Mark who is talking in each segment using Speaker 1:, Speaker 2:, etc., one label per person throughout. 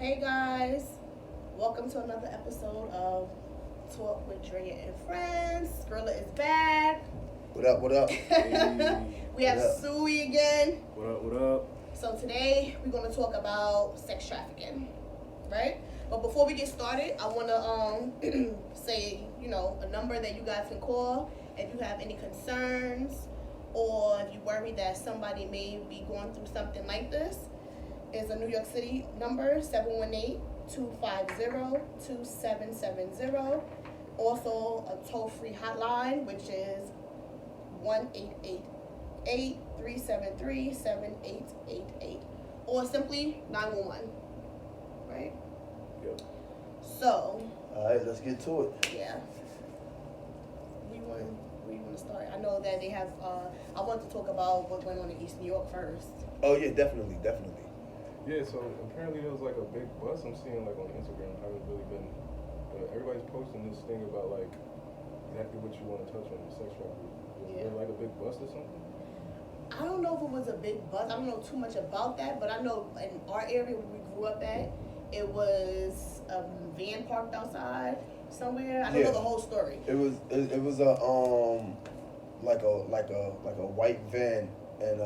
Speaker 1: Hey guys, welcome to another episode of Talk with Drea and Friends. Skrilla is back.
Speaker 2: What up, what up?
Speaker 1: We have
Speaker 2: What up?
Speaker 1: Suey again.
Speaker 3: What up, what up?
Speaker 1: So today we're going to talk about sex trafficking, right? But before we get started, I want to say, a number that you guys can call if you have any concerns or if you worry that somebody may be going through something like this. Is a New York City number, 718-250-2770. Also a toll-free hotline, which is 1-888-373-7888. Or simply 911. Right?
Speaker 3: Yep.
Speaker 1: So,
Speaker 2: Alright, let's get to it.
Speaker 1: yeah. We want to start. I know that they have, I want to talk about what went on in East New York first.
Speaker 2: Oh yeah, definitely.
Speaker 3: Yeah, so apparently there was like a big bust I'm seeing like on Instagram. I haven't really been, but everybody's posting this thing about like exactly what you want to touch on the sex trafficking. Was there like a big bust or something?
Speaker 1: I don't know if it was a big buzz. I don't know too much about that, but I know in our area where we grew up at, it was a van parked outside somewhere. I don't know the whole story.
Speaker 2: It was a like a white van, and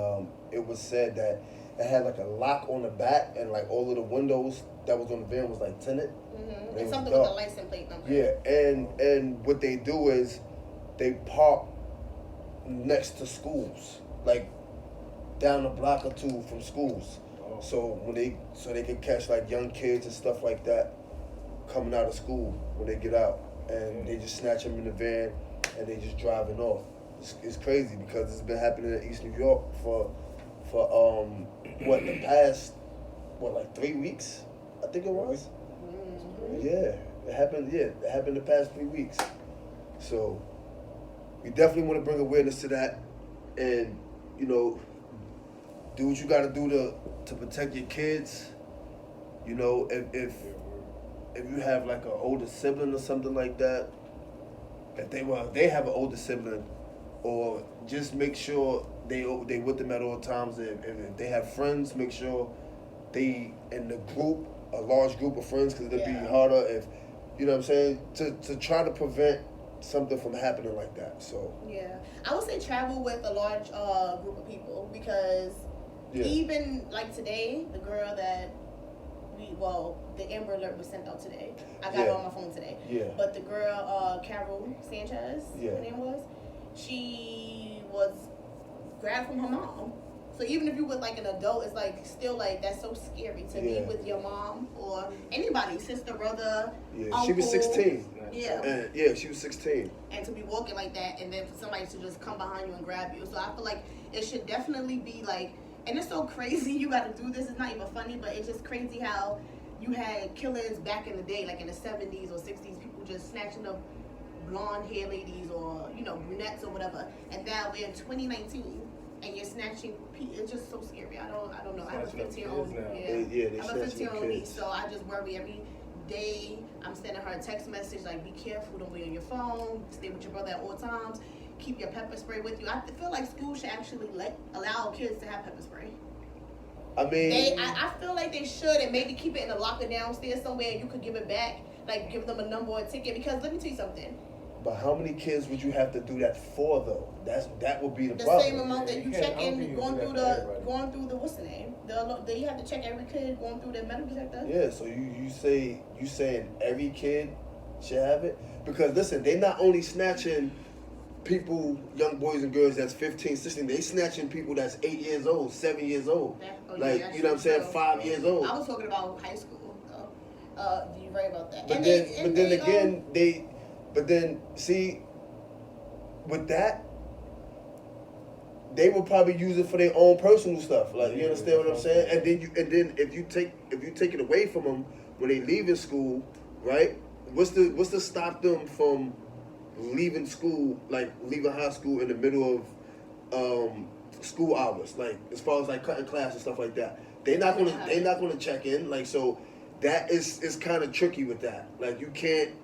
Speaker 2: it was said that it had like a lock on the back, and like all of the windows that was on the van was like tinted.
Speaker 1: Mm-hmm. And something with a license plate number.
Speaker 2: Yeah, and what they do is they park next to schools, like down a block or two from schools.
Speaker 3: Oh.
Speaker 2: So they can catch like young kids and stuff like that coming out of school when they get out, and they just snatch them in the van and they just driving off. It's crazy because it's been happening in East New York for the past like 3 weeks, I think it was.
Speaker 1: Mm-hmm.
Speaker 2: Yeah, it happened. Yeah, it happened the past 3 weeks. So we definitely want to bring awareness to that, and do what you got to do to protect your kids. If you have like an older sibling or something like that, if they have an older sibling, or just make sure they with them at all times. If they have friends, make sure they in the group, a large group of friends, because it'll be harder if, you know what I'm saying, to try to prevent something from happening like that. So
Speaker 1: yeah, I would say travel with a large group of people, because even like today, the girl that the Amber Alert was sent out today. I got it on my phone today.
Speaker 2: Yeah.
Speaker 1: But the girl, Carol Sanchez, her name was, she was grabbed from her mom. So even if you were like an adult, it's like still like that's so scary to be with your mom or anybody, sister, brother, uncle.
Speaker 2: She was 16.
Speaker 1: Yeah.
Speaker 2: And, she was 16.
Speaker 1: And to be walking like that, and then for somebody to just come behind you and grab you. So I feel like it should definitely be like, and it's so crazy you got to do this. It's not even funny, but it's just crazy how you had killers back in the day, like in the 70s or 60s, people just snatching up blonde hair ladies or, brunettes or whatever. And now we're in 2019 and you're snatching people. It's just so scary. I don't know. I have a 15-year-old.
Speaker 2: They
Speaker 1: I have a 15-year-old niece,
Speaker 2: kids.
Speaker 1: so I just worry every day. I'm sending her a text message like, be careful, don't be on your phone, stay with your brother at all times. Keep your pepper spray with you. I feel like schools should actually allow kids to have pepper spray.
Speaker 2: I mean,
Speaker 1: I feel like they should, and maybe keep it in a locker downstairs somewhere, and you could give it back, like give them a number or a ticket. Because let me tell you something.
Speaker 2: but how many kids would you have to do that for though? That would be the
Speaker 1: The
Speaker 2: problem.
Speaker 1: same amount that you check in going through the
Speaker 3: everybody.
Speaker 1: what's the name? You have to check every kid going through the metal detector.
Speaker 2: Yeah, so you saying every kid should have it? Because listen, they not only snatching people, young boys and girls that's 15, 16, they snatching people that's 8 years old, 7 years old. You know what I'm saying? 5 years old.
Speaker 1: I was talking about high school. You're right about that.
Speaker 2: But then see, with that, they will probably use it for their own personal stuff. Like, you understand what I'm saying? And then if you take it away from them when they leaving school, right? What's to stop them from leaving school, like leaving high school in the middle of school hours, like as far as like cutting class and stuff like that? They're not gonna check in, like, so that is kind of tricky with that. Like you can't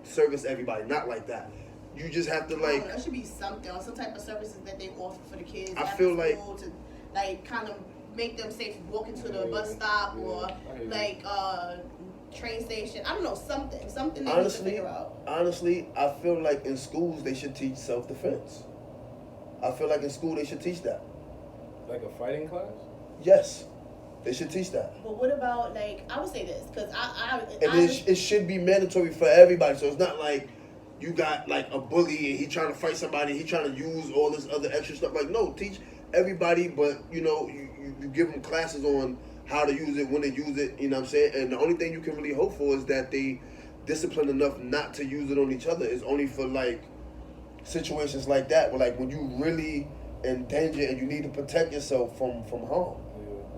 Speaker 2: service everybody, not like that. You just have to like.
Speaker 1: There should be something or some type of services that they offer for the kids.
Speaker 2: I feel like
Speaker 1: to like kind of make them safe walking to the
Speaker 3: Yeah,
Speaker 1: bus stop
Speaker 3: yeah,
Speaker 1: or
Speaker 3: I hear you.
Speaker 1: like train station. I don't know, something they need to
Speaker 2: Honestly,
Speaker 1: figure out.
Speaker 2: I feel like in schools they should teach self-defense. I feel like in school they should teach that.
Speaker 3: Like a fighting class?
Speaker 2: Yes, they should teach that.
Speaker 1: But what about, like, I would say this because
Speaker 2: And it should be mandatory for everybody. So it's not like you got like a bully and he trying to fight somebody. He trying to use all this other extra stuff. Like, no, teach everybody. But you know, you give them classes on how to use it, when to use it. You know what I'm saying? And the only thing you can really hope for is that they disciplined enough not to use it on each other. It's only for like situations like that, where like when you really in danger and you need to protect yourself from harm.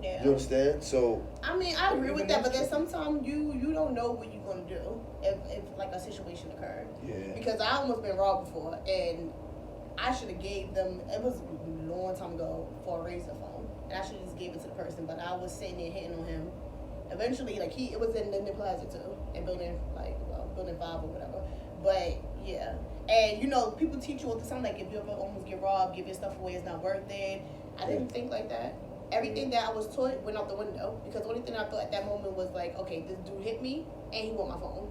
Speaker 1: Yeah.
Speaker 2: You understand? So
Speaker 1: I mean, I agree with that, but then sometimes you don't know what you're gonna do if like a situation occurred.
Speaker 2: yeah,
Speaker 1: Because I almost been robbed before, and I should have gave them. It was a long time ago for a razor phone, and I should have just gave it to the person. But I was sitting there hitting on him. Eventually, like it was in the plaza too, in building building 5 or whatever. But yeah, and you know, people teach you all the time, like if you ever almost get robbed, give your stuff away, it's not worth it. I didn't think like that. Everything that I was taught went out the window, because the only thing I thought at that moment was like, okay, this dude hit me and he want my phone.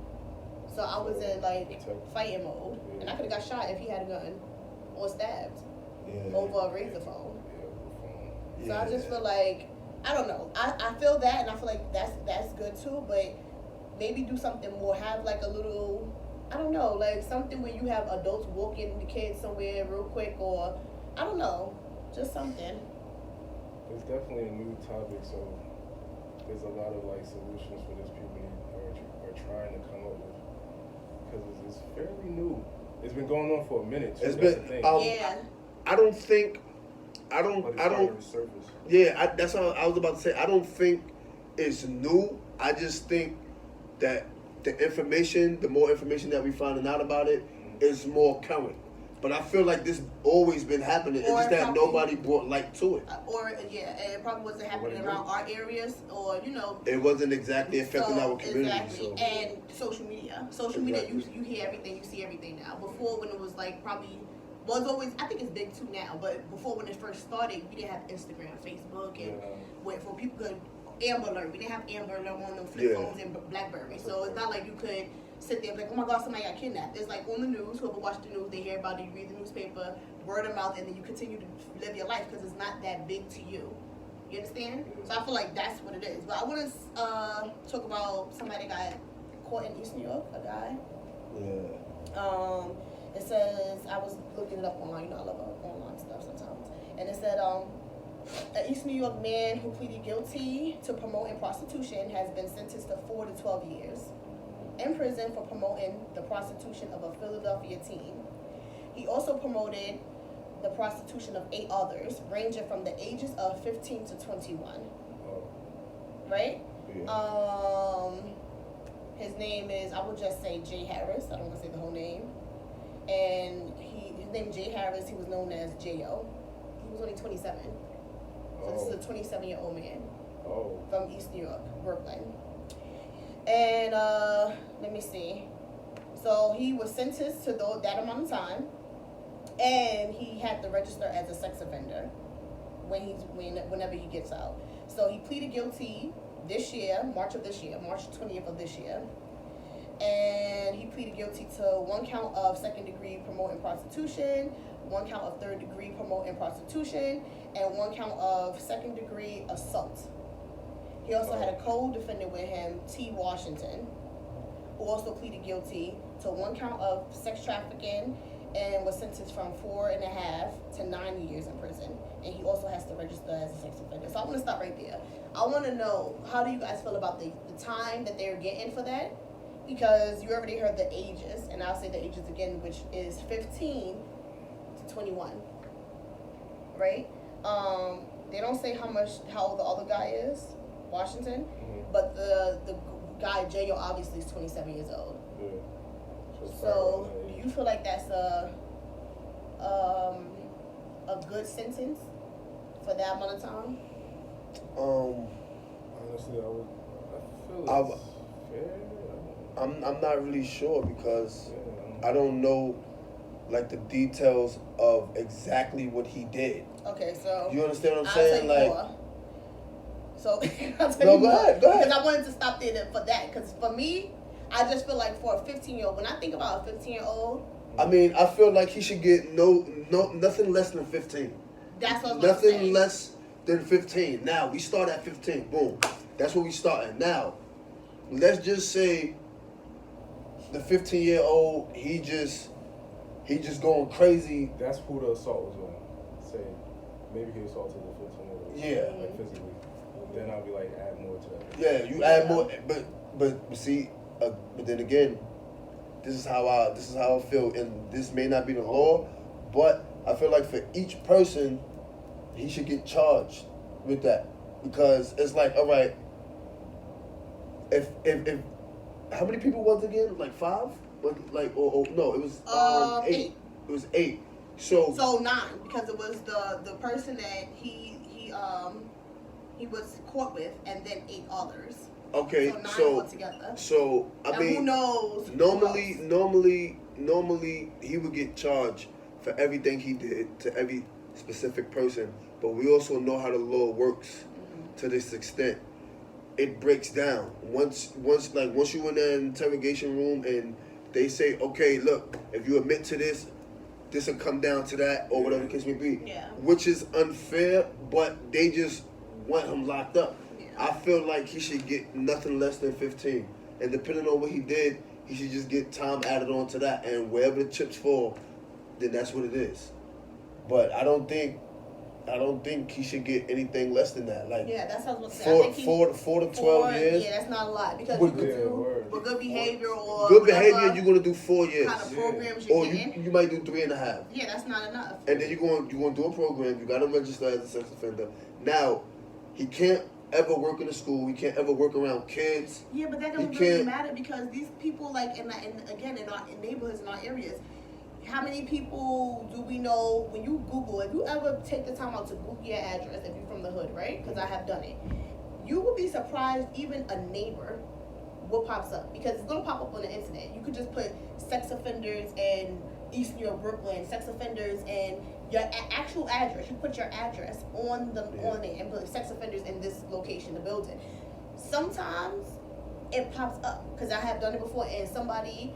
Speaker 1: So I was in like fighting mode, and I could have got shot if he had a gun or stabbed over a razor phone. So I just feel like, I don't know. I feel that, and I feel like that's good too, but maybe do something more. Have like a little, I don't know, like something where you have adults walking the kids somewhere real quick, or I don't know, just something.
Speaker 3: It's definitely a new topic, so there's a lot of like solutions for this people are trying to come up with, because it's fairly new. It's been going on for a minute too.
Speaker 2: it's
Speaker 3: That's
Speaker 2: been.
Speaker 3: the thing.
Speaker 1: Yeah.
Speaker 2: I don't think. I
Speaker 3: But
Speaker 2: don't.
Speaker 3: it's
Speaker 2: I
Speaker 3: starting
Speaker 2: don't.
Speaker 3: to resurface.
Speaker 2: Yeah, that's what I was about to say. I don't think it's new. I just think that the more information that we finding out about it, is more current. But I feel like this always been happening. It's
Speaker 1: Or
Speaker 2: just that
Speaker 1: probably-
Speaker 2: nobody brought light to it.
Speaker 1: Or yeah, and it probably wasn't happening around our areas, or you know.
Speaker 2: It wasn't exactly affecting
Speaker 1: So,
Speaker 2: our community.
Speaker 1: exactly.
Speaker 2: So
Speaker 1: And social media,
Speaker 2: Exactly.
Speaker 1: you hear everything, you see everything now. Before, when it was like probably, well, it's always, I think it's big too now, but before, when it first started, we didn't have Instagram, Facebook, and where for people could Amber Alert. We didn't have Amber Alert on them flip
Speaker 2: Yeah.
Speaker 1: phones and BlackBerry, so it's not like you could sit there and be like, oh my God, somebody got kidnapped. It's like on the news, whoever watched the news, they hear about it, you read the newspaper, word of mouth, and then you continue to live your life because it's not that big to you. You understand? So I feel like that's what it is. But I want to talk about somebody that got caught in East New York, a guy.
Speaker 2: yeah.
Speaker 1: It says, I was looking it up online, you know I love online stuff sometimes. And it said, an East New York man who pleaded guilty to promoting prostitution has been sentenced to 4 to 12 years in prison for promoting the prostitution of a Philadelphia teen. He also promoted the prostitution of 8 others, ranging from the ages of 15 to 21. Right?
Speaker 2: Yeah.
Speaker 1: His name is, I will just say Jay Harris. I don't want to say the whole name. And his name is Jay Harris. He was known as J.O. He was only 27. So this is a 27-year-old man from East New York, Brooklyn. And let me see. So he was sentenced to that amount of time, and he had to register as a sex offender whenever he gets out. So he pleaded guilty this year, March 20th of this year. And he pleaded guilty to 1 count of second-degree promoting prostitution, 1 count of third-degree promoting prostitution, and 1 count of second-degree assault. He also had a co-defendant with him, T. Washington, who also pleaded guilty to 1 count of sex trafficking and was sentenced from 4.5 to 9 years in prison. And he also has to register as a sex offender. So I want to stop right there. I want to know, how do you guys feel about the time that they're getting for that? Because you already heard the ages, and I'll say the ages again, which is 15 to 21, right? They don't say how old the other guy is, Washington, but the guy J.O. obviously is 27 years old.
Speaker 3: Yeah.
Speaker 1: So do you feel like that's a good sentence for that amount of time?
Speaker 3: Honestly, I feel it's fair.
Speaker 2: I'm not really sure because I don't know like the details of exactly what he did.
Speaker 1: Okay, so
Speaker 2: You understand what I'm
Speaker 1: I'll
Speaker 2: saying?
Speaker 1: tell you
Speaker 2: Like,
Speaker 1: more. So I'll tell
Speaker 2: No,
Speaker 1: you
Speaker 2: go
Speaker 1: more.
Speaker 2: ahead, go ahead.
Speaker 1: Because I wanted to stop there for that. Because for me, I just feel like for a 15-year-old, when I think about a 15-year-old,
Speaker 2: I mean, I feel like he should get nothing less than 15.
Speaker 1: that's what I was about to say.
Speaker 2: Nothing less than 15. Now, we start at 15. Boom. That's where we start at. Now, let's just say the 15-year-old, he just going crazy.
Speaker 3: That's who the assault was on. Say, maybe he assaulted the 15-year-old.
Speaker 2: Yeah.
Speaker 3: Like physically. Then I'll be like, add more to that.
Speaker 2: Yeah, you add more, but see, but then again, this is how I feel, and this may not be the law, but I feel like for each person, he should get charged with that, because it's like, all right, if how many people was it again? Like 5? Like or no, it was 8. It was 8. So
Speaker 1: 9, because it was the person that he was caught with, and then 8 others.
Speaker 2: okay,
Speaker 1: So 9 altogether.
Speaker 2: so I
Speaker 1: And
Speaker 2: mean,
Speaker 1: who knows?
Speaker 2: normally he would get charged for everything he did to every specific person, but we also know how the law works to this extent. It breaks down once you in the interrogation room and they say, okay, look, if you admit to this will come down to that, or whatever the case may be.
Speaker 1: Yeah.
Speaker 2: Which is unfair, but they just want him locked up.
Speaker 1: Yeah.
Speaker 2: I feel like he should get nothing less than 15. And depending on what he did, he should just get time added on to that. And wherever the chips fall, then that's what it is. But I don't think he should get anything less than that. Like,
Speaker 1: Yeah, that's what I was gonna say.
Speaker 2: four to 12 years.
Speaker 1: Yeah, that's not a lot, because
Speaker 2: With
Speaker 1: you
Speaker 2: good-
Speaker 1: could do with good behavior or
Speaker 2: Good
Speaker 1: whatever
Speaker 2: behavior, you're gonna do 4 years.
Speaker 1: kind of programs you're
Speaker 2: Or
Speaker 1: getting.
Speaker 2: you might do 3.5.
Speaker 1: Yeah, that's not enough.
Speaker 2: And then you're going to do a program. You got to register as a sex offender. Now, he can't ever work in a school. He can't ever work around kids.
Speaker 1: Yeah, but that
Speaker 2: You
Speaker 1: doesn't really
Speaker 2: can't-
Speaker 1: matter, because these people, like, in our neighborhoods, in our areas, how many people do we know? When you Google, if you ever take the time out to Google your address, if you're from the hood, right? Because I have done it, you would be surprised. Even a neighbor, what pops up, because it's gonna pop up on the internet. You could just put sex offenders in East New York, Brooklyn, sex offenders, and your actual address. You put your address on there and put sex offenders in this location, the building. Sometimes it pops up, because I have done it before, and somebody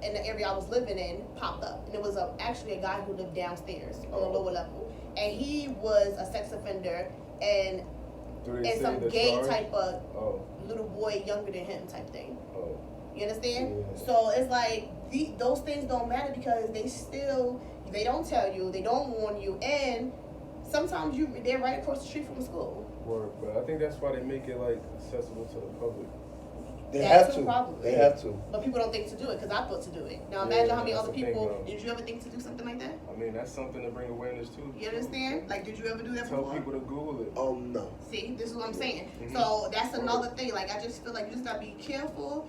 Speaker 1: in the area I was living in popped up, and it was actually a guy who lived downstairs on a lower level, and he was a sex offender, and some gay type of little boy younger than him type thing. You understand?
Speaker 3: Yeah.
Speaker 1: So it's like those things don't matter, because they don't tell you, they don't warn you, and sometimes they're right across the street from the school.
Speaker 3: Word, but I think that's why they make it like accessible to the public.
Speaker 2: They
Speaker 1: That
Speaker 2: have
Speaker 1: too,
Speaker 2: to.
Speaker 1: probably.
Speaker 2: They have to.
Speaker 1: But people don't think to do it, because I thought to do it. Now
Speaker 3: Yeah,
Speaker 1: imagine how many
Speaker 3: that's
Speaker 1: other
Speaker 3: the thing,
Speaker 1: people.
Speaker 3: though.
Speaker 1: Did you ever think to do something like that?
Speaker 3: I mean, that's something to bring awareness to.
Speaker 1: You understand? Like, did you ever do that
Speaker 3: Tell
Speaker 1: before?
Speaker 3: people to Google it.
Speaker 2: No.
Speaker 1: See, this is what I'm saying.
Speaker 3: Mhm.
Speaker 1: So that's another thing. Like, I just feel like you just gotta be careful.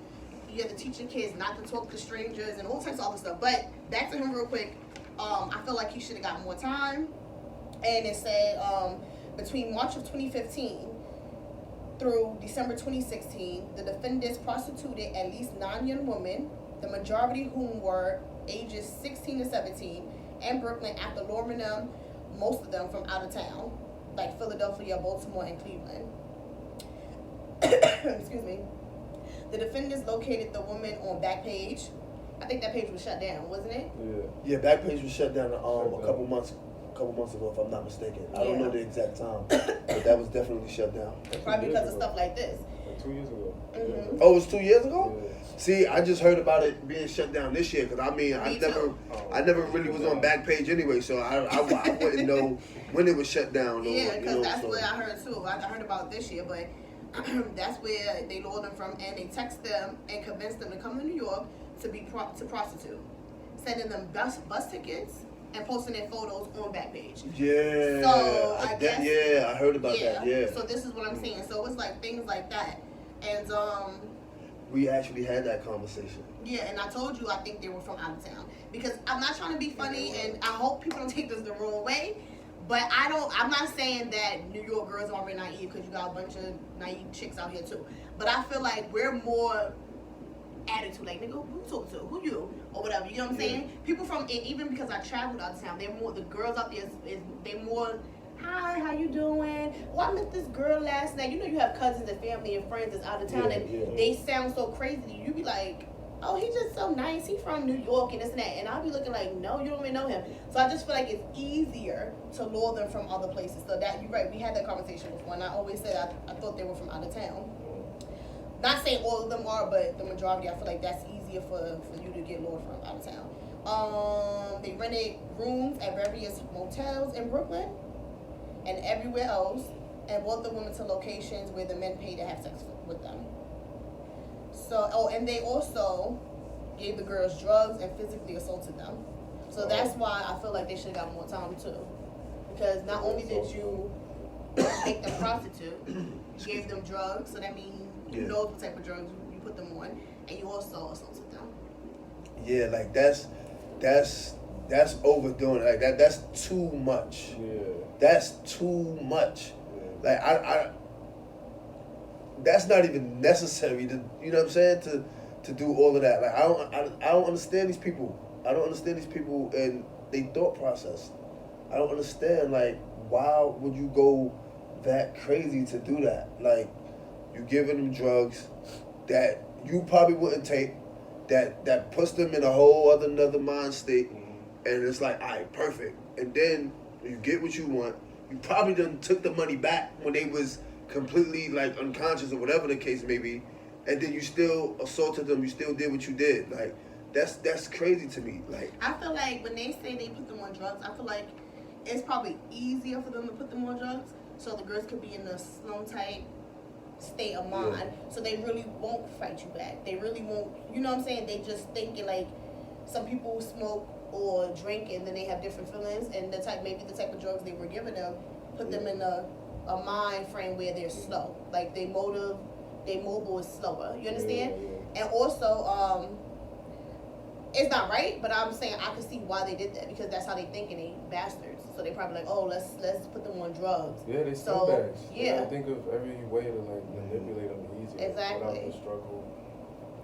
Speaker 1: You have to teach your kids not to talk to strangers and all types of other stuff. But back to him real quick. I feel like he should have got more time. And it said between March of 2015 through December 2016, the defendants prostituted at least 9 young women, the majority whom were ages 16 to 17, in Brooklyn, after luring them, most of them from out of town, like Philadelphia, Baltimore, and Cleveland. Excuse me. The defendants located the woman on Backpage. I think that page was shut down, wasn't it?
Speaker 3: Yeah.
Speaker 2: Yeah, Backpage was shut down a couple months ago, if I'm not mistaken. I don't
Speaker 1: Yeah.
Speaker 2: know the exact time, but that was definitely shut down.
Speaker 1: Probably because of stuff like this.
Speaker 3: Like 2 years ago.
Speaker 1: Mhm.
Speaker 2: Oh, it was 2 years ago?
Speaker 3: Yeah.
Speaker 2: See, I just heard about it being shut down this year, because I mean, I
Speaker 1: Me too.
Speaker 2: never really was on Backpage anyway, so I wouldn't know when it was shut down.
Speaker 1: Yeah,
Speaker 2: you
Speaker 1: because
Speaker 2: know,
Speaker 1: that's
Speaker 2: so.
Speaker 1: what I heard too. I heard about this year, but that's where they lured them from, and they text them and convinced them to come to New York to be to prostitute, sending them bus tickets and posting their photos on Backpage.
Speaker 2: Yeah.
Speaker 1: So, I guess-
Speaker 2: I heard about that. Yeah.
Speaker 1: So this is what I'm saying. So it's like things like that, and
Speaker 2: We actually had that conversation.
Speaker 1: yeah, and I told you I think they were from out of town, because I'm not trying to be funny, and I hope people don't take this the wrong way. But I'm not saying that New York girls aren't naive, because you got a bunch of naive chicks out here too. But I feel like we're more attitude, like, nigga, who you talking to? Who you? Or whatever, you know what I'm saying? People from, even because I traveled out of town, the girls out there, they more hi, how you doing? Oh, I met this girl last night. You know, you have cousins and family and friends that's out of town, and they sound so crazy. You be like, oh, he's just so nice. He's from New York and this and that. And I'll be looking like, no, you don't even know him. So I just feel like it's easier to lure them from other places. So that, you're right, we had that conversation before, and I always said I thought they were from out of town. Not saying all of them are, but the majority, I feel like that's easier for you to get lured from out of town. They rented rooms at various motels in Brooklyn and everywhere else, and brought the women to locations where the men paid to have sex with them. So, and they also gave the girls drugs and physically assaulted them. So that's why I feel like they should have got more time too. Because not only did you make them prostitute, you gave them drugs, so that means you know what type of drugs you put them on, and you also assaulted them.
Speaker 2: Yeah, like that's overdoing it. Like that's too much.
Speaker 3: Yeah.
Speaker 2: That's too much. Yeah. Like I that's not even necessary to, you know what I'm saying, to do all of that. Like I don't understand these people. I don't understand these people and their thought process. I don't understand, like, why would you go that crazy to do that? Like, you giving them drugs that you probably wouldn't take, that puts them in a whole another mind state, and it's like, all right, perfect. And then you get what you want. You probably done took the money back when they was completely like unconscious or whatever the case may be, and then you still assaulted them. You still did what you did. Like, that's crazy to me. Like,
Speaker 1: I feel like when they say they put them on drugs, I feel like it's probably easier for them to put them on drugs, so the girls could be in a slow type state of mind, so they really won't fight you back. They really won't, you know what I'm saying? They just thinking like, some people smoke or drink and then they have different feelings, and maybe the type of drugs they were giving them put them in a mind frame where they're slow. Like, their mobile is slower. You understand? And also, it's not right, but I'm saying I can see why they did that, because that's how they think, and they bastards. So they probably like, oh, let's put them on drugs.
Speaker 3: Yeah, they scumbags.
Speaker 1: Yeah.
Speaker 3: I think of every way to like manipulate them easier.
Speaker 1: Exactly.
Speaker 3: Without the struggle.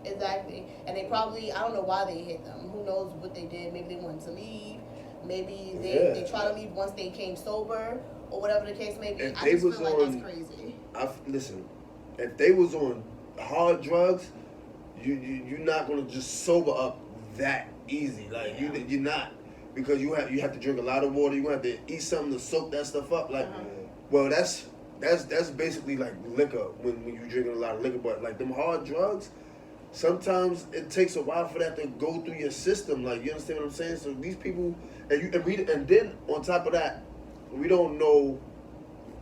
Speaker 1: Exactly. And they probably, I don't know why they hit them. Who knows what they did? Maybe they wanted to leave. Maybe they tried to leave once they came sober, or whatever the case may be.
Speaker 2: If
Speaker 1: I
Speaker 2: they
Speaker 1: just
Speaker 2: was
Speaker 1: feel like
Speaker 2: on,
Speaker 1: that's crazy.
Speaker 2: Listen, if they was on hard drugs, you're not gonna just sober up that easy. Like, you're not, because you have to drink a lot of water. You have to eat something to soak that stuff up. Like, well, that's basically like liquor when you're drinking a lot of liquor. But like them hard drugs, sometimes it takes a while for that to go through your system. Like, you understand what I'm saying? So these people, and then on top of that, we don't know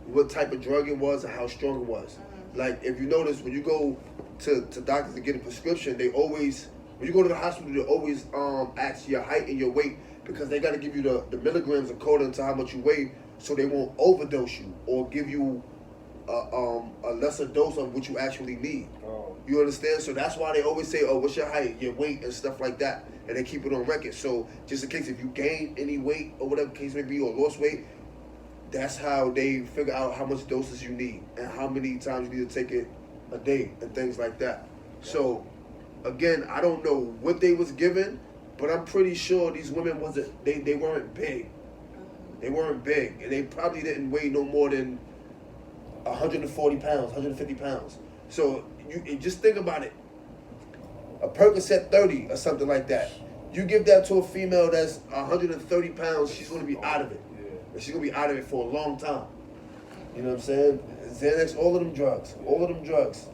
Speaker 2: what type of drug it was and how strong it was. Like, if you notice, when you go to doctors to get a prescription, they always, when you go to the hospital, they always ask your height and your weight, because they got to give you the milligrams according to how much you weigh, so they won't overdose you or give you a lesser dose of what you actually need. You understand? So that's why they always say, oh, what's your height, your weight, and stuff like that, and they keep it on record. So just in case if you gain any weight or whatever the case may be, or lost weight, that's how they figure out how much doses you need and how many times you need to take it a day and things like that. So again, I don't know what they was given, but I'm pretty sure these women they weren't big. They weren't big, and they probably didn't weigh no more than 140 pounds, 150 pounds. So you just think about it. A Percocet 30 or something like that. You give that to a female that's 130 pounds, she's going to be out of it. And she's going to be out of it for a long time. You know what I'm saying? Xanax, all of them drugs.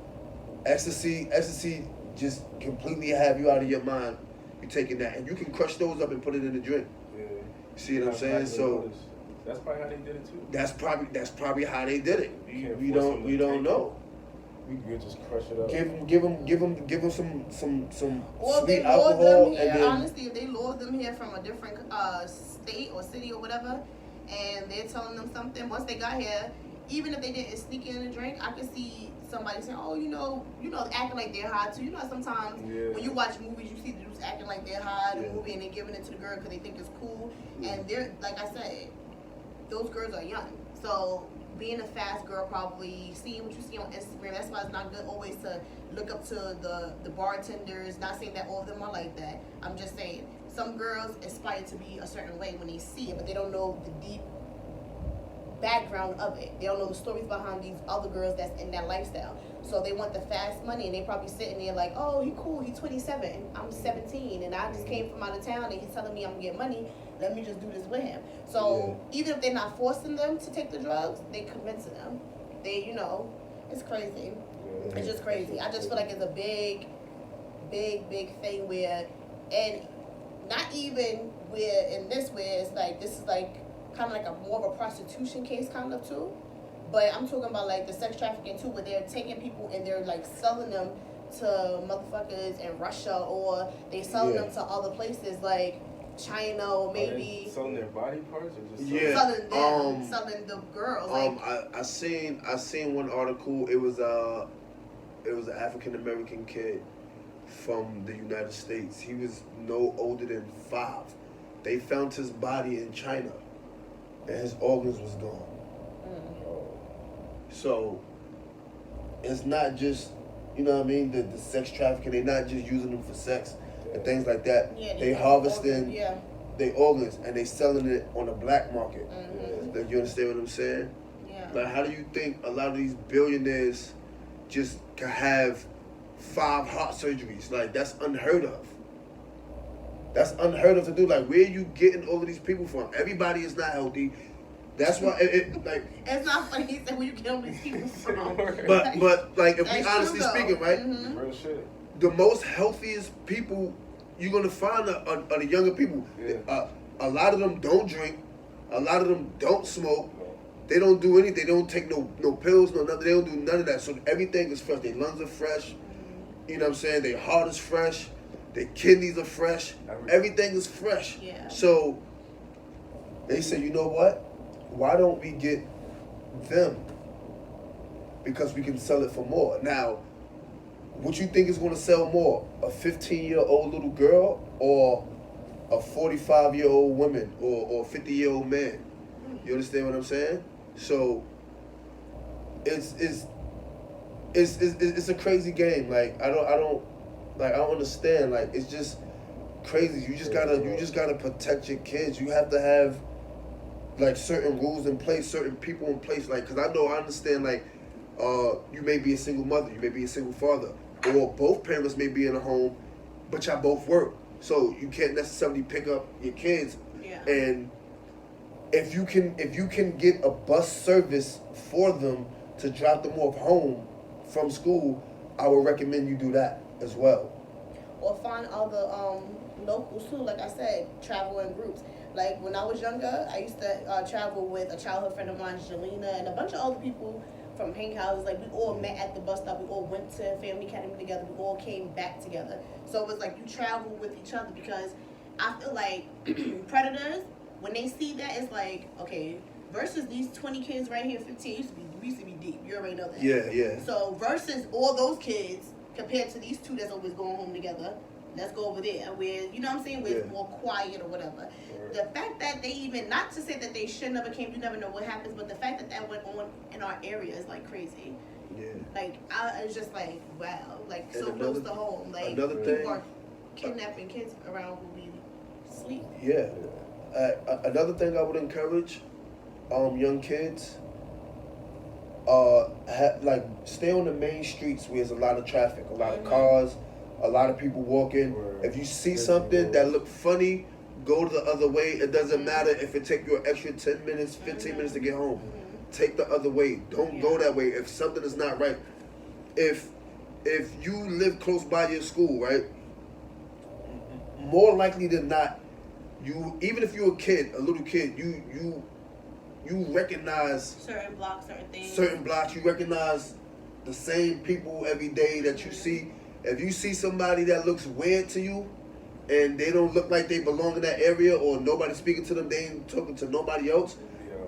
Speaker 2: Ecstasy just completely have you out of your mind. You're taking that. And you can crush those up and put it in a drink. Yeah. You see what I'm saying? So
Speaker 3: that's probably how they did it too.
Speaker 2: That's probably how they did it. We don't know.
Speaker 3: We could just crush it up.
Speaker 2: Give them some
Speaker 1: or
Speaker 2: sweet
Speaker 1: they
Speaker 2: alcohol.
Speaker 1: Lure them here,
Speaker 2: and then,
Speaker 1: honestly, if they lure them here from a different state or city or whatever, and they're telling them something, once they got here, even if they didn't sneak in a drink, I could see somebody saying, oh, you know, acting like they're high too. You know, sometimes when you watch movies, you see the dudes acting like they're high in the movie, and they're giving it to the girl because they think it's cool. And they're, like I said, those girls are young. So being a fast girl, probably seeing what you see on Instagram, that's why it's not good always to look up to the bartenders. Not saying that all of them are like that. I'm just saying some girls aspire to be a certain way when they see it, but they don't know the deep background of it. They don't know the stories behind these other girls that's in that lifestyle. So they want the fast money, and they probably sitting there like, oh, he cool, he's 27, I'm 17, and I just came from out of town, and he's telling me I'm gonna get money. Let me just do this with him. So even if they're not forcing them to take the drugs, they convincing them. They, you know, it's crazy. It's just crazy. I just feel like it's a big thing where, and not even where in this where it's like, this is like kind of like a more of a prostitution case kind of too. But I'm talking about like the sex trafficking too, where they're taking people and they're like selling them to motherfuckers in Russia, or they selling them to other places like China, or maybe
Speaker 3: selling their body parts, or just
Speaker 1: selling them, selling the girls.
Speaker 2: I seen one article. It was an African American kid from the United States. He was no older than 5. They found his body in China, and his organs was gone. So it's not just, you know what I mean, the sex trafficking. They're not just using them for sex and things like that.
Speaker 1: Yeah,
Speaker 2: they harvesting their organs and they selling it on the black market. You understand what I'm saying?
Speaker 1: Yeah.
Speaker 2: Like, how do you think a lot of these billionaires just can have 5 heart surgeries? Like, that's unheard of. That's unheard of to do. Like, where are you getting all of these people from? Everybody is not healthy. That's why like.
Speaker 1: It's not funny. He said, "Where you get all these people from?"
Speaker 2: But like, if we honestly speaking, right?
Speaker 3: Real shit.
Speaker 2: The most healthiest people you're gonna find are the younger people.
Speaker 3: Yeah.
Speaker 2: A lot of them don't drink. A lot of them don't smoke. They don't do anything. They don't take no pills, no nothing. They don't do none of that. So everything is fresh. Their lungs are fresh. You know what I'm saying? Their heart is fresh. Their kidneys are fresh. Everything is fresh.
Speaker 1: Yeah.
Speaker 2: So they say, you know what? Why don't we get them? Because we can sell it for more. Now, what you think is going to sell more? A 15-year-old little girl, or a 45-year-old woman, or a 50-year-old man? You understand what I'm saying? So it's a crazy game. Like, I don't understand. Like, it's just crazy. You just gotta protect your kids. You have to have like certain rules in place, certain people in place. Like, cause I understand. Like, you may be a single mother, you may be a single father, or both parents may be in a home, but y'all both work, so you can't necessarily pick up your kids.
Speaker 1: Yeah.
Speaker 2: And if you can get a bus service for them to drop them off home from school, I would recommend you do that as well.
Speaker 1: Or find other locals too. Like I said, travel in groups. Like when I was younger, I used to travel with a childhood friend of mine, Jelena, and a bunch of other people from Hank houses. Like, we all met at the bus stop. We all went to Family Academy together. We all came back together. So it was like you travel with each other, because I feel like predators, when they see that, it's like, okay, versus these 20 kids right here, 15, we used to be deep. You already know that.
Speaker 2: Yeah.
Speaker 1: So versus all those kids compared to these 2 that's always going home together. Let's go over there where, you know what I'm saying, where it's more quiet or whatever. The fact that they even, not to say that they should never came, you never know what happens, but the fact that went on in our area is like crazy.
Speaker 2: Yeah.
Speaker 1: Like, it's just like, wow, like
Speaker 2: And
Speaker 1: so close to home. Like,
Speaker 2: another
Speaker 1: people
Speaker 2: thing,
Speaker 1: are kidnapping kids around who be asleep.
Speaker 2: Yeah. Another thing I would encourage young kids, like, stay on the main streets where there's a lot of traffic, a lot of cars, a lot of people walking. If you see something that look funny, go the other way. It doesn't matter if it take you an extra 10 minutes, 15 minutes to get home. Take the other way. Don't go that way if something is not right. If you live close by your school, right, more likely than not, you, even if you're a kid, a little kid, you recognize
Speaker 1: certain blocks, certain things.
Speaker 2: Certain blocks, you recognize the same people every day that you see. If you see somebody that looks weird to you, and they don't look like they belong in that area, or nobody speaking to them, they ain't talking to nobody else,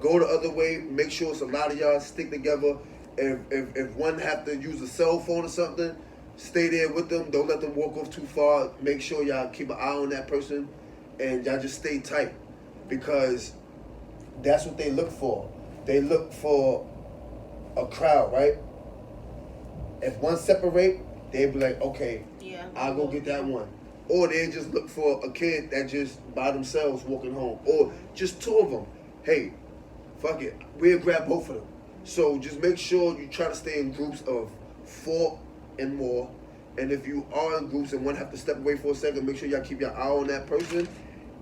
Speaker 2: go the other way. Make sure it's a lot of y'all stick together. If one have to use a cell phone or something, stay there with them. Don't let them walk off too far. Make sure y'all keep an eye on that person, and y'all just stay tight, because that's what they look for. They look for a crowd, right? If one separate, they be like, okay, I'll go get that one. Or they just look for a kid that just by themselves walking home, or just 2 of them. Hey, fuck it, we'll grab both of them. So just make sure you try to stay in groups of 4 and more. And if you are in groups and one have to step away for a second, make sure y'all keep your eye on that person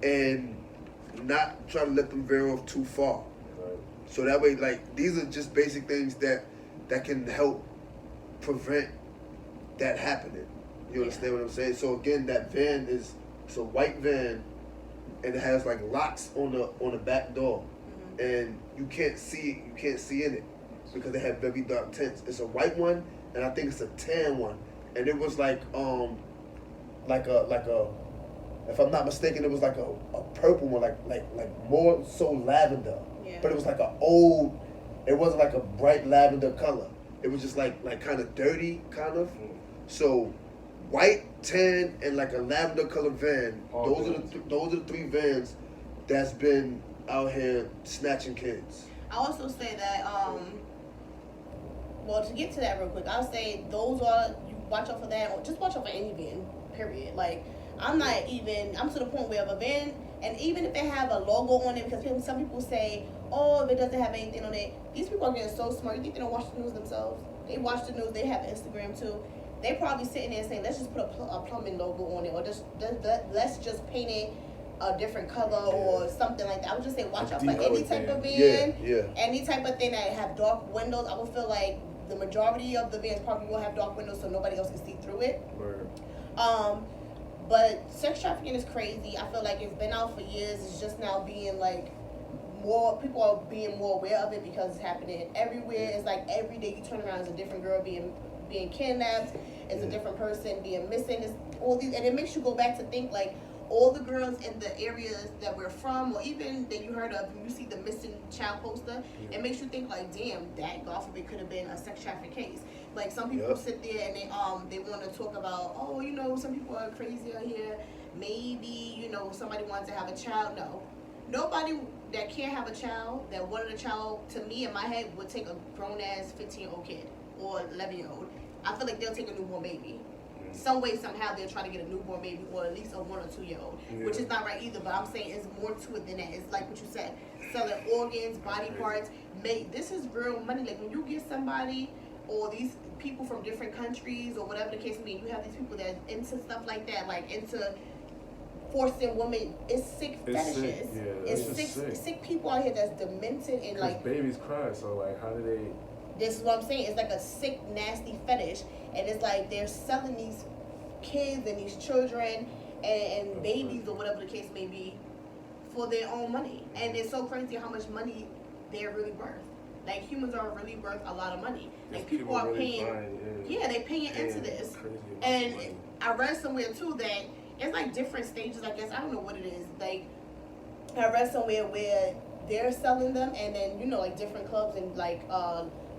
Speaker 2: and not try to let them veer off too far.
Speaker 3: Right.
Speaker 2: So that way, like, these are just basic things that can help prevent that happening. You understand what I'm saying? So again, that van it's a white van, and it has like locks on the back door, and you can't see in it because they have very dark tints. It's a white one, and I think it's a tan one, and it was like a if I'm not mistaken, it was like a purple one, like more so lavender, but it was like it wasn't like a bright lavender color. It was just like kind of dirty, kind of. So white, tan, and like a lavender colored van. Those are the 3 vans that's been out here snatching kids.
Speaker 1: I also say that well, to get to that real quick, I'll say those are, you watch out for that, or just watch out for any van, period. Like, I'm to the point where if a van, and even if they have a logo on it, because some people say, oh, if it doesn't have anything on it, these people are getting so smart. You think they don't watch the news themselves? They watch the news, they have Instagram too. They probably sitting there saying, let's just put a plumbing logo on it, or let's just paint it a different color or something like that. I would just say watch out for any type of van, any type of thing that have dark windows. I would feel like the majority of the vans probably will have dark windows so nobody else can see through it.
Speaker 3: Right.
Speaker 1: But sex trafficking is crazy. I feel like it's been out for years. It's just now being like more, people are being more aware of it because it's happening everywhere. It's like every day you turn around, there's a different girl being kidnapped. It's a different person being missing. It's all these, and it makes you go back to think like all the girls in the areas that we're from, or even that you heard of, when you see the missing child poster, it makes you think like, damn, that God forbid could have been a sex trafficking case. Like some people sit there and they want to talk about, oh, you know, some people are crazy out here. Maybe, you know, somebody wants to have a child. No, nobody that can't have a child, that wanted a child, to me in my head would take a grown ass 15-year-old kid or 11-year-old. I feel like they'll take a newborn baby. Some way, somehow, they'll try to get a newborn baby, or at least a 1 or 2-year-old, which is not right either. But I'm saying it's more to it than that. It's like what you said, selling organs, body parts. This is real money. Like when you get somebody, or these people from different countries, or whatever the case may be, you have these people that into stuff like that, like into forcing women. It's sick fetishes. It's sick people out here that's demented and like
Speaker 3: babies cry. So like, how do they?
Speaker 1: This is what I'm saying. It's like a sick, nasty fetish. And it's like they're selling these kids and these children and babies or whatever the case may be for their own money. And it's so crazy how much money they're really worth. Like humans are really worth a lot of money. Like people are really paying, they're paying into this. And I read somewhere too that it's like different stages, I guess. I don't know what it is. Like I read somewhere where they're selling them, and then, you know, like different clubs in like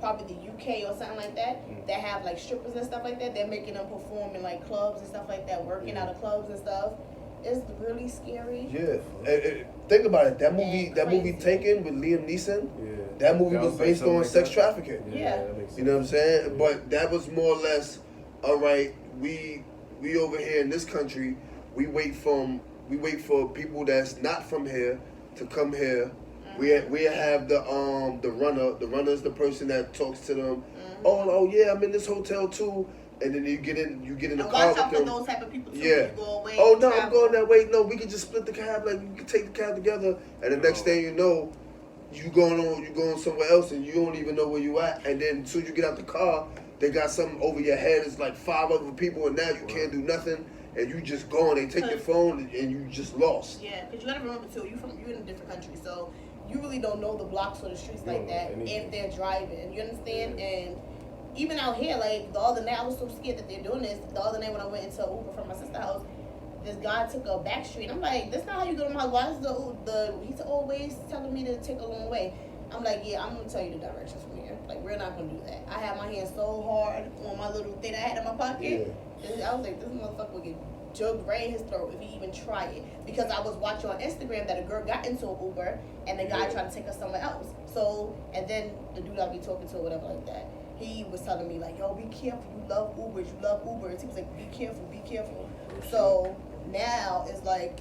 Speaker 1: probably the UK or something like that, that have like strippers and stuff like that. They're making them perform in like clubs and stuff like that, working out of clubs and stuff. It's really scary.
Speaker 2: Yeah, think about it. That movie Taken with Liam Neeson. Yeah. That movie was based on sex trafficking.
Speaker 1: Yeah.
Speaker 2: You know what I'm saying? But that was more or less, all right. We over here in this country, we wait for people that's not from here to come here. We have the runner. The runner is the person that talks to them. Oh yeah, I'm in this hotel too. And then you get in the car with them. Watch out for those type of people too. Yeah. You go away, oh no, travel. I'm going that way. No, we can just split the cab. Like we can take the cab together. And the next thing you know, you going somewhere else, and you don't even know where you at. And then as soon as you get out the car, they got something over your head. It's like 5 other people, and now you can't do nothing. And you just gone. They take your phone, and you just lost. Yeah, because you gotta remember too, you're in a different country, so you really don't know the blocks or the streets like that if they're driving. You understand? And even out here, like the other night, I was so scared that they're doing this. The other night when I went into Uber from my sister's house, this guy took a back street. I'm like, that's not how you go to my house. Why is he said, always telling me to take a long way. I'm like, yeah, I'm gonna tell you the directions from here. Like, we're not gonna do that. I had my hand so hard on my little thing I had in my pocket. Yeah. I was like, this motherfucker would get jugged right in his throat if he even try it. Because I was watching on Instagram that a girl got into an Uber and the guy tried to take her somewhere else. So, and then the dude I'll be talking to or whatever like that, he was telling me like, yo, be careful, you love Ubers. He was like, be careful. So now it's like,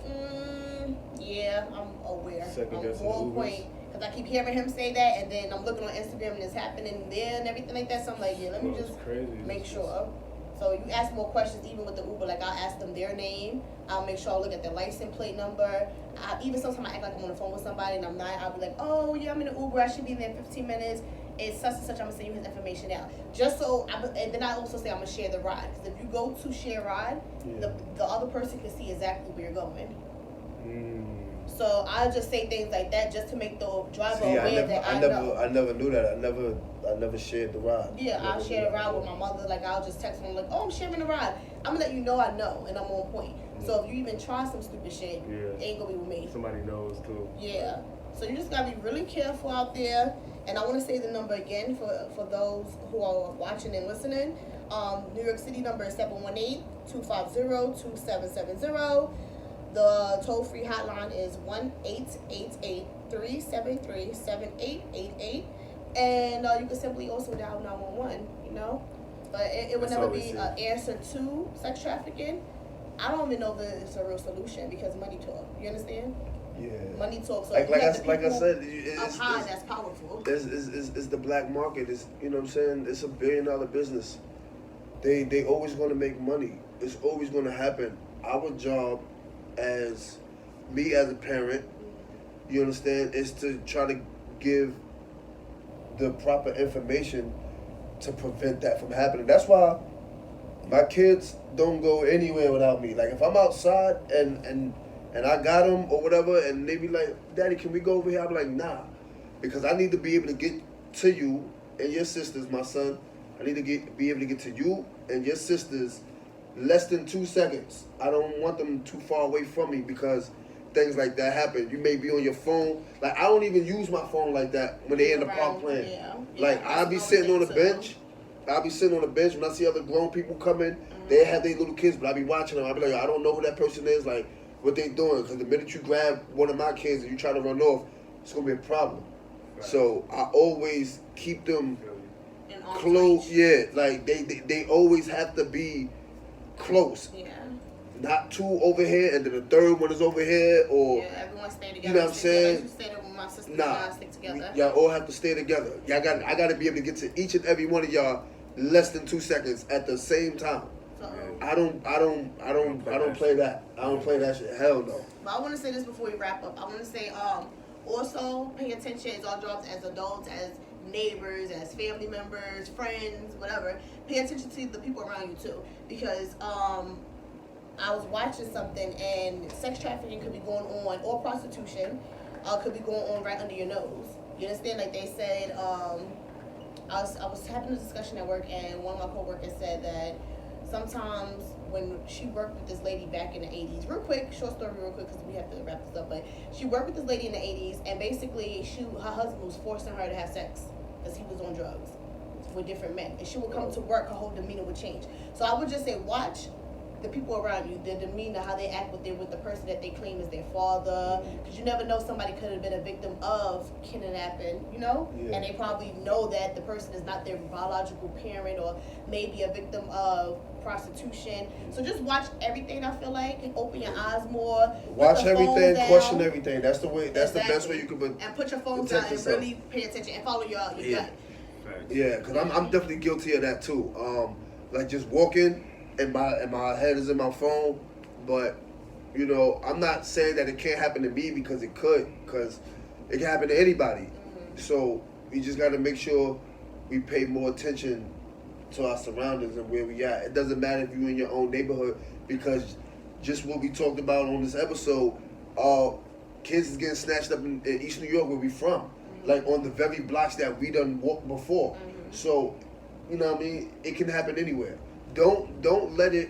Speaker 2: yeah, I'm aware. I'm on point. Because
Speaker 1: Because I keep hearing him say that, and then I'm looking on Instagram and it's happening there and everything like that. So I'm like, yeah, let me just make sure. So you ask more questions, even with the Uber. Like, I'll ask them their name. I'll make sure I look at their license plate number. Even sometimes I act like I'm on the phone with somebody and I'm not. I'll be like, oh, yeah, I'm in an Uber. I should be there in 15 minutes. It's such and such. I'm going to send you his information now. Just so, and then I also say I'm going to share the ride. Because if you go to share ride, the other person can see exactly where you're going. So I'll just say things like that just to make the driver aware that I know.
Speaker 2: I never knew that. I never shared the ride.
Speaker 1: Yeah, I'll share the ride with my mother. Like, I'll just text them like, oh, I'm sharing the ride. I'm gonna let you know I know, and I'm on point. So if you even try some stupid shit, it ain't gonna be with me.
Speaker 3: Somebody knows too.
Speaker 1: Yeah. So you just gotta be really careful out there. And I want to say the number again for those who are watching and listening. New York City number is 718-250-2770. The toll-free hotline is 1-888-373-7888. And you can simply also dial 911, you know. But it would never be an answer to sex trafficking. I don't even know if it's a real solution because money talk. You understand?
Speaker 2: Yeah.
Speaker 1: Money talk. So
Speaker 2: like I said,
Speaker 1: it's high, that's powerful.
Speaker 2: It's the black market. It's, you know what I'm saying? It's $1 billion business. They always going to make money. It's always going to happen. Our job as me as a parent, you understand, is to try to give the proper information to prevent that from happening. That's why my kids don't go anywhere without me. Like, if I'm outside and I got them or whatever, and they be like, Daddy, can we go over here? I'm like, nah, because I need to be able to get to you and your sisters, my son. I need to be able to get to you and your sisters less than 2 seconds. I don't want them too far away from me because things like that happen. You may be on your phone. Like, I don't even use my phone like that when they in the park playing.
Speaker 1: Yeah.
Speaker 2: Like, I'll be sitting on the bench. I'll be sitting on the bench when I see other grown people coming. They have their little kids, but I be watching them. I be like, I don't know who that person is, like, what they doing. Because the minute you grab one of my kids and you try to run off, it's going to be a problem. Right. So I always keep them close. Yeah, like, they always have to be close. Yeah. Not two over here and then the third one is over here, or
Speaker 1: everyone stay together.
Speaker 2: You know what I'm saying?
Speaker 1: You stay there with my sister. Y'all stick together.
Speaker 2: Y'all all have to stay together. I got to be able to get to each and every one of y'all less than 2 seconds at the same time. So, I don't play that. I don't play that shit. Hell no.
Speaker 1: But I want to say this before we wrap up. I want to say also pay attention. It's our jobs as adults, as neighbors, as family members, friends, whatever. Pay attention to the people around you too, because I was watching something and sex trafficking could be going on, or prostitution could be going on right under your nose. You understand? Like they said, I was having a discussion at work, and one of my coworkers said that sometimes when she worked with this lady back in the 80s, short story real quick because we have to wrap this up, but she worked with this lady in the 80s, and basically her husband was forcing her to have sex because he was on drugs with different men, and she would come to work, her whole demeanor would change. So I would just say, watch the people around you, their demeanor, how they act with the person that they claim is their father, because you never know, somebody could have been a victim of kidnapping, you know, and they probably know that the person is not their biological parent, or maybe a victim of prostitution. So just watch everything, I feel like, and open your eyes more.
Speaker 2: Watch everything, question everything. That's the way. That's the best way you can
Speaker 1: and put your phone down and really pay attention and follow your gut.
Speaker 2: Yeah, because I'm definitely guilty of that too. Like just walking and my head is in my phone, but you know, I'm not saying that it can't happen to me, because it could, because it can happen to anybody. So we just got to make sure we pay more attention to our surroundings and where we at. It doesn't matter if you're in your own neighborhood, because just what we talked about on this episode, kids is getting snatched up in East New York, where we from, like on the very blocks that we done walked before. So, you know what I mean? It can happen anywhere. Don't let it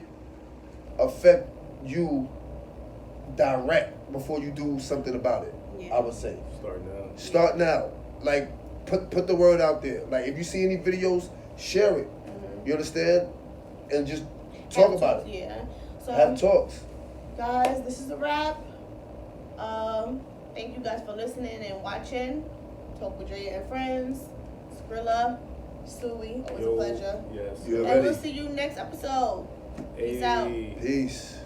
Speaker 2: affect you direct before you do something about it. I would say. Start now. Like put the word out there. Like if you see any videos, share it. You understand? And just talk about it.
Speaker 1: Yeah. So
Speaker 2: have talks.
Speaker 1: Guys, this is a wrap. Thank you guys for listening and watching. Talk with Drea and Friends. Skrilla, Stewie, always a pleasure.
Speaker 3: Yes.
Speaker 1: And we'll see you next episode. Peace out.
Speaker 2: Peace.